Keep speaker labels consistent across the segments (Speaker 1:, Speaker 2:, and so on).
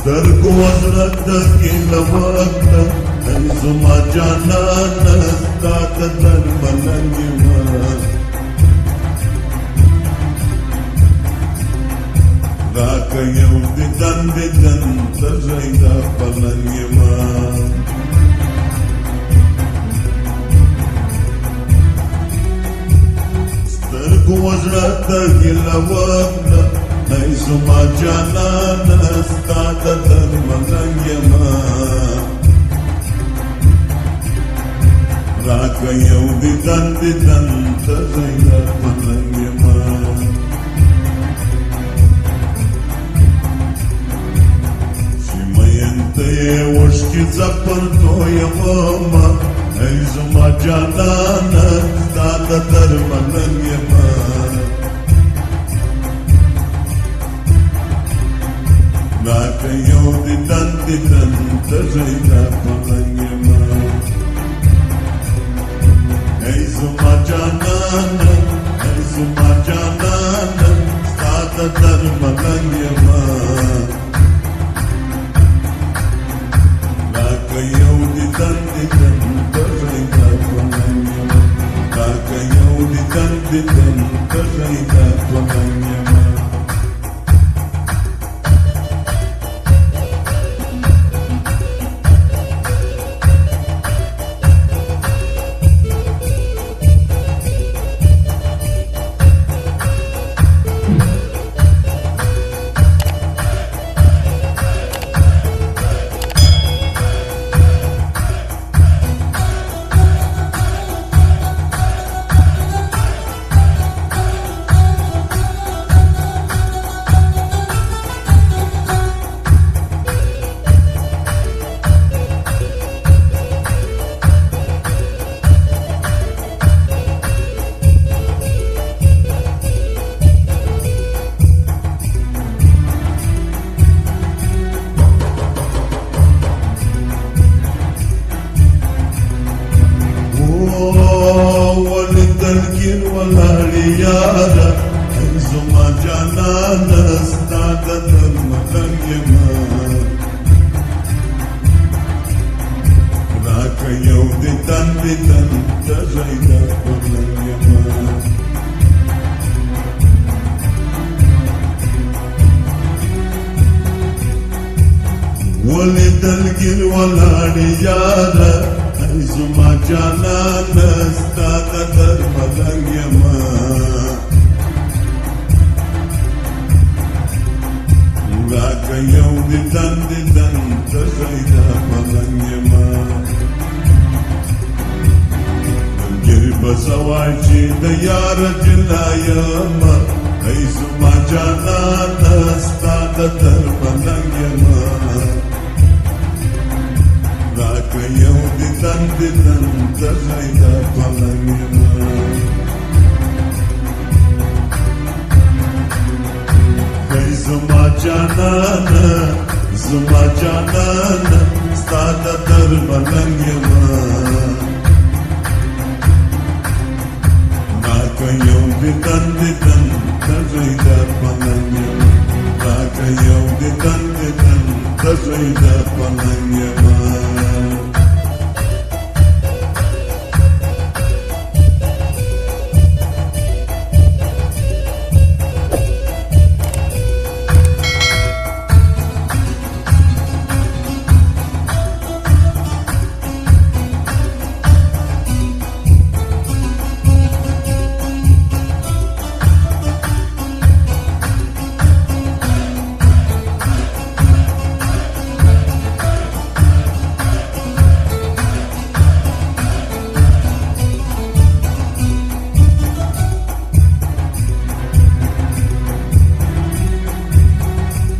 Speaker 1: سترګو حضرت کې لوګنا ای زما جانان ستا د تن ملنګ ما راکه یو دیدن تر زیدا پلنګ ما سترګو حضرت کې لوګنا ای زما جانان ستا د تن ملنګ ما راکه یو دیدن تر زیدا پلنګ ما شمینته وشکی زپر دویما ای زما جانان ستا د تن ملنګ ما راکه یو دیدن تر زیدا پلنګ ما ای زما جانان ستا د تن ملنګ ما راکه یو دیدن تر زیدا پلنګ ما راکه یو دیدن تر زیدا پلنګ ما ولدلګر ولاړې یاره ای زما جانان ستا د تن ملنګ ما راکه یو دیدن تر زیدا پلنګ ما ولدلګر ولاړې یاره ای زما جانان ستا د تن ملنګ ما راکه یو دیدن تر زیدا پلنګ ما ملګری به زه وای چې د یار جلا یم ای زما جانان ستا د تن ملنګ ما راکه یو دیدن تر زیدا پلنګ ما ای زما جانان ستا د تن ملنګ ما راکه یو دیدن تر زیدا پلنګ ما راکه یو دیدن تر زیدا پلنګ ما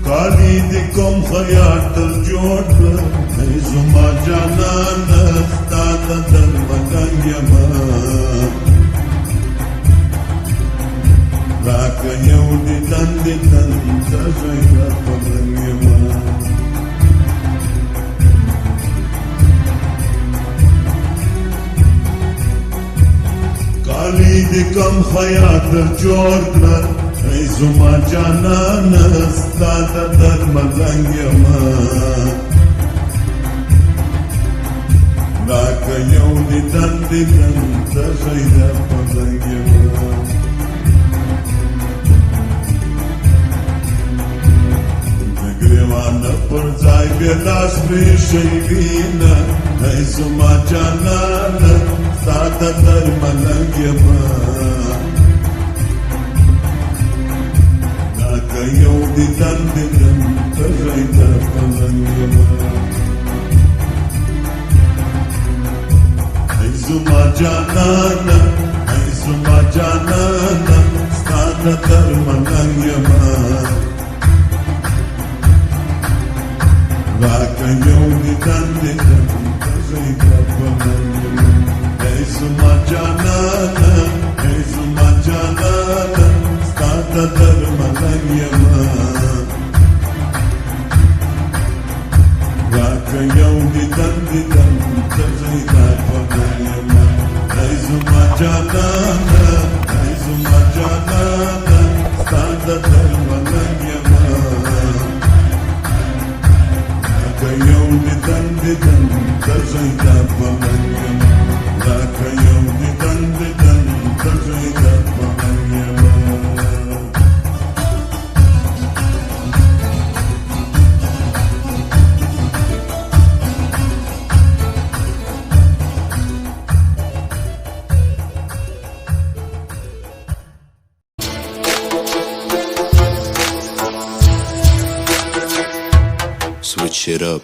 Speaker 1: کالی دی کوم خیال تر جوړ کړ ای زما جانان ستا د تن ملنګ ما راکه یو دیدن تر زیدا پلنګ ما کالی دی کوم خیال تر جوړ کړ ای माझ्या नसतात धर्मलंग्यमा राग येऊन दंडिदंत शैलपलंग्यमा Grevana părzai vietas prișeivina Hai sumacia nana Stata dharmalangyama Dacă eu didan Tăjai dharmalangyama Hai sumacia nana Hai sumacia nana Stata dharmalangyama Dacă eu didan Tăjai dharmalangyama Hai sumacia nana Hai sumacia nana Stata dharmalangyama Dacă eu didan Tăjai dharmalangyama Hai sumacia nana Hai sumacia nana Stata dharmalangyama Dacă eu didan Tăjai dharmalangyama Dacă eu didan Tăjai dharmalangyama
Speaker 2: Switch it up.